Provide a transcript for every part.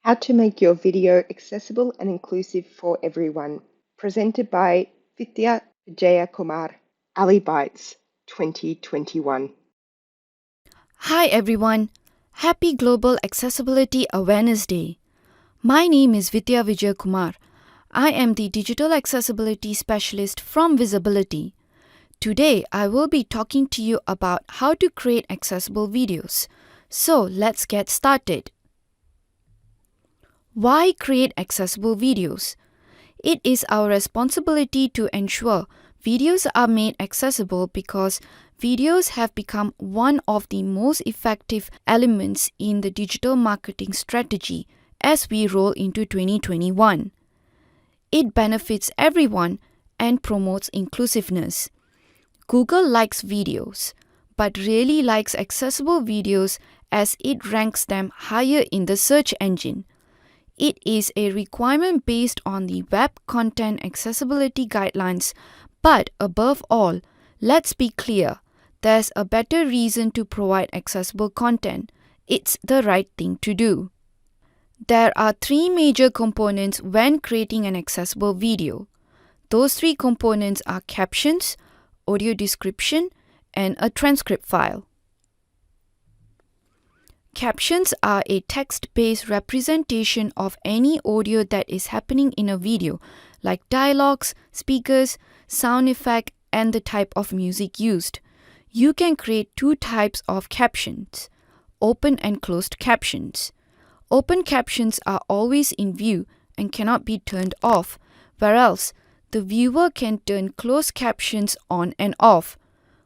How to make your video accessible and inclusive for everyone. Presented by Vidya Vijaya Kumar, Ali Bytes 2021. Hi everyone. Happy Global Accessibility Awareness Day. My name is Vidya Vijay Kumar. I am the Digital Accessibility Specialist from Visibility. Today I will be talking to you about how to create accessible videos. So let's get started. Why create accessible videos? It is our responsibility to ensure videos are made accessible because videos have become one of the most effective elements in the digital marketing strategy as we roll into 2021. It benefits everyone and promotes inclusiveness. Google likes videos, but really likes accessible videos as it ranks them higher in the search engine. It is a requirement based on the Web Content Accessibility Guidelines, but above all, let's be clear, there's a better reason to provide accessible content. It's the right thing to do. There are three major components when creating an accessible video. Those three components are captions, audio description, and a transcript file. Captions are a text-based representation of any audio that is happening in a video, like dialogues, speakers, sound effect, and the type of music used. You can create two types of captions, open and closed captions. Open captions are always in view and cannot be turned off, whereas the viewer can turn closed captions on and off.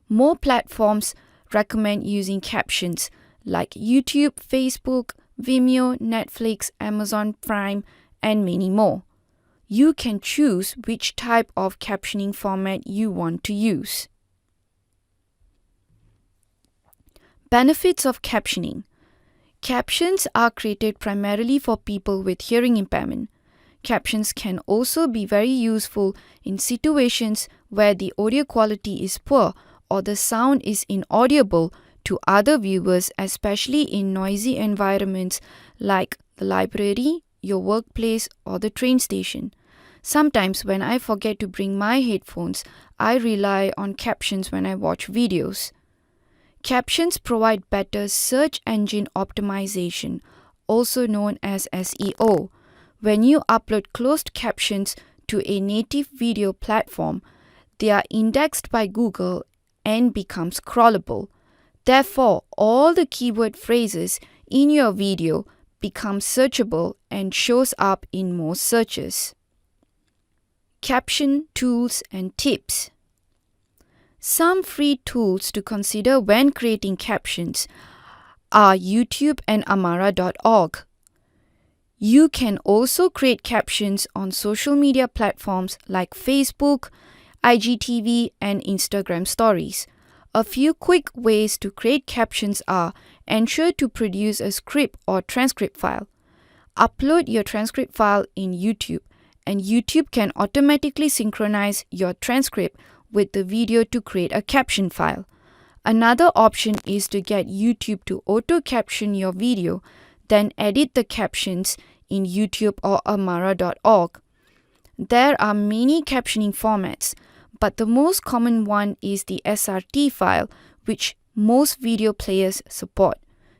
More platforms recommend using captions like YouTube, Facebook, Vimeo, Netflix, Amazon Prime, and many more. You can choose which type of captioning format you want to use. Benefits of captioning. Captions are created primarily for people with hearing impairment. Captions can also be very useful in situations where the audio quality is poor or the sound is inaudible to other viewers, especially in noisy environments like the library, your workplace, or the train station. Sometimes when I forget to bring my headphones, I rely on captions when I watch videos. Captions provide better search engine optimization, also known as SEO. When you upload closed captions to a native video platform, they are indexed by Google and become crawlable. Therefore, all the keyword phrases in your video become searchable and shows up in most searches. Caption tools and tips. Some free tools to consider when creating captions are YouTube and Amara.org. You can also create captions on social media platforms like Facebook, IGTV, and Instagram Stories. A few quick ways to create captions are: ensure to produce a script or transcript file. Upload your transcript file in YouTube, and YouTube can automatically synchronize your transcript with the video to create a caption file. Another option is to get YouTube to auto-caption your video, then edit the captions in YouTube or Amara.org. There are many captioning formats, but the most common one is the SRT file, which most video players support.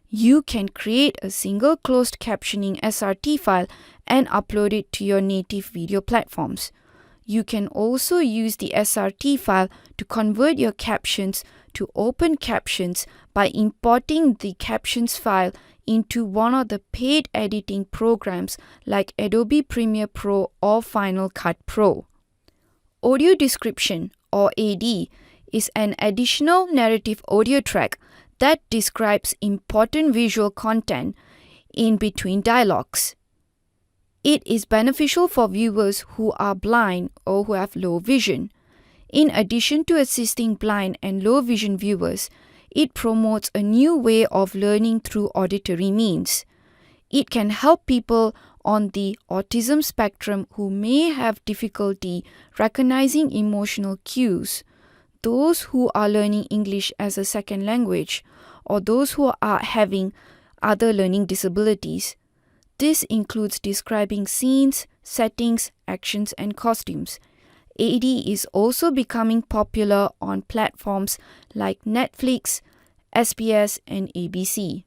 You can create a single closed captioning SRT file and upload it to your native video platforms. You can also use the SRT file to convert your captions to open captions by importing the captions file into one of the paid editing programs like Adobe Premiere Pro or Final Cut Pro. Audio description, or AD, is an additional narrative audio track that describes important visual content in between dialogues. It is beneficial for viewers who are blind or who have low vision. In addition to assisting blind and low vision viewers, it promotes a new way of learning through auditory means. It can help people on the autism spectrum who may have difficulty recognizing emotional cues, those who are learning English as a second language, or those who are having other learning disabilities. This includes describing scenes, settings, actions, and costumes. AD is also becoming popular on platforms like Netflix, SBS, and ABC.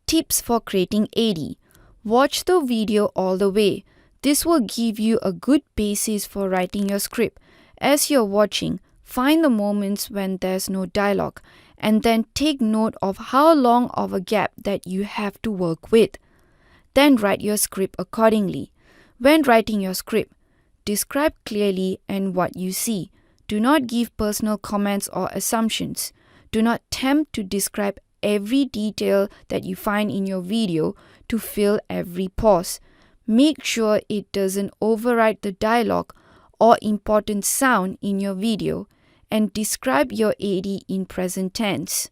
Tips for creating AD. Watch the video all the way. This will give you a good basis for writing your script. As you're watching, find the moments when there's no dialogue, and then take note of how long of a gap that you have to work with. Then write your script accordingly. When writing your script, describe clearly and what you see. Do not give personal comments or assumptions. Do not attempt to describe every detail that you find in your video to fill every pause. Make sure it doesn't override the dialogue or important sound in your video, and describe your AD in present tense.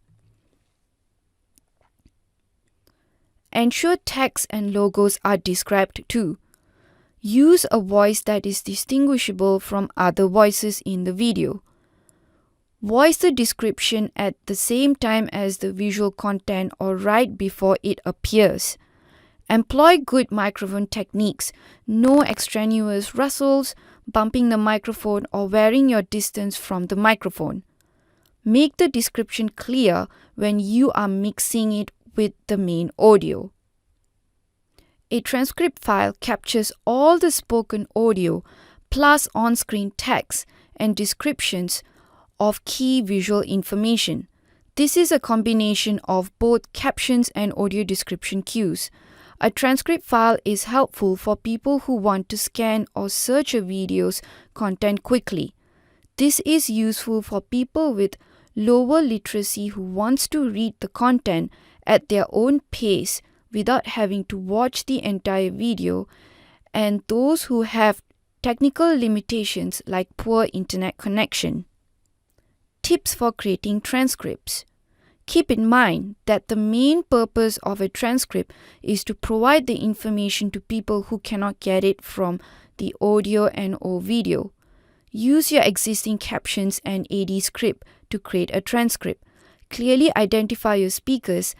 Ensure text and logos are described too. Use a voice that is distinguishable from other voices in the video. Voice the description at the same time as the visual content or right before it appears. Employ good microphone techniques. No extraneous rustles, bumping the microphone, or varying your distance from the microphone. Make the description clear when you are mixing it with the main audio. A transcript file captures all the spoken audio plus on-screen text and descriptions of key visual information. This is a combination of both captions and audio description cues. A transcript file is helpful for people who want to scan or search a video's content quickly. This is useful for people with lower literacy who wants to read the content at their own pace without having to watch the entire video, and those who have technical limitations like poor internet connection. Tips for creating transcripts. Keep in mind that the main purpose of a transcript is to provide the information to people who cannot get it from the audio and/or video. Use your existing captions and AD script to create a transcript. Clearly identify your speakers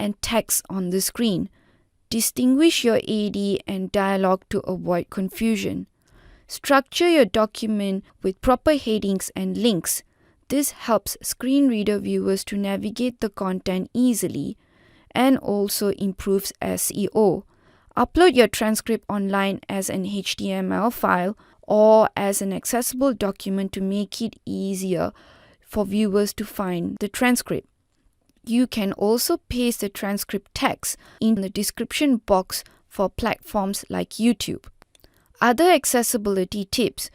and text on the screen. Distinguish your AD and dialogue to avoid confusion. Structure your document with proper headings and links. This helps screen reader viewers to navigate the content easily and also improves SEO. Upload your transcript online as an HTML file or as an accessible document to make it easier for viewers to find the transcript. You can also paste the transcript text in the description box for platforms like YouTube. Other accessibility tips.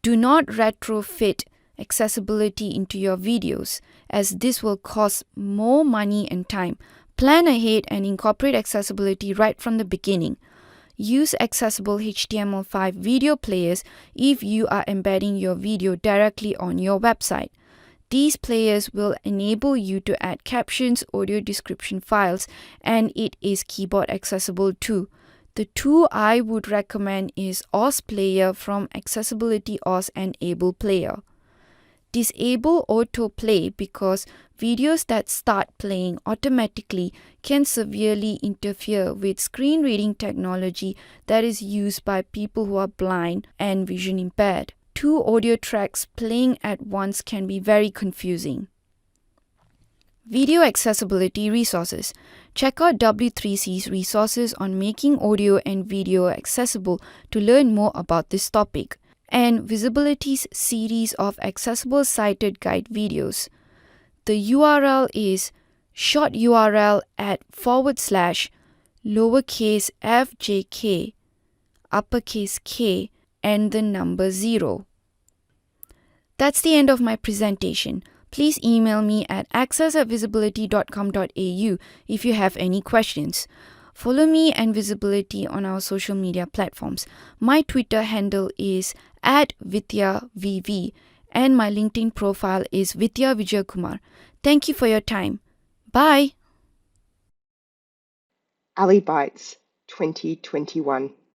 Do not retrofit accessibility into your videos, as this will cost more money and time. Plan ahead and incorporate accessibility right from the beginning. Use accessible HTML5 video players if you are embedding your video directly on your website. These players will enable you to add captions, audio description files, and it is keyboard accessible too. The tool I would recommend is Oz Player from Accessibility Oz and Able Player. Disable autoplay because videos that start playing automatically can severely interfere with screen reading technology that is used by people who are blind and vision impaired. 2 audio tracks playing at once can be very confusing. Video accessibility resources. Check out W3C's resources on making audio and video accessible to learn more about this topic, and Visibility's series of accessible sighted guide videos. The URL is short URL at /lowercase fjk, uppercase K, and the number 0. That's the end of my presentation. Please email me at access@visibility.com.au if you have any questions. Follow me and Visibility on our social media platforms. My Twitter handle is @VityaVV and my LinkedIn profile is Vidya Vijayakumar. Thank you for your time. Bye. Ali Bites 2021.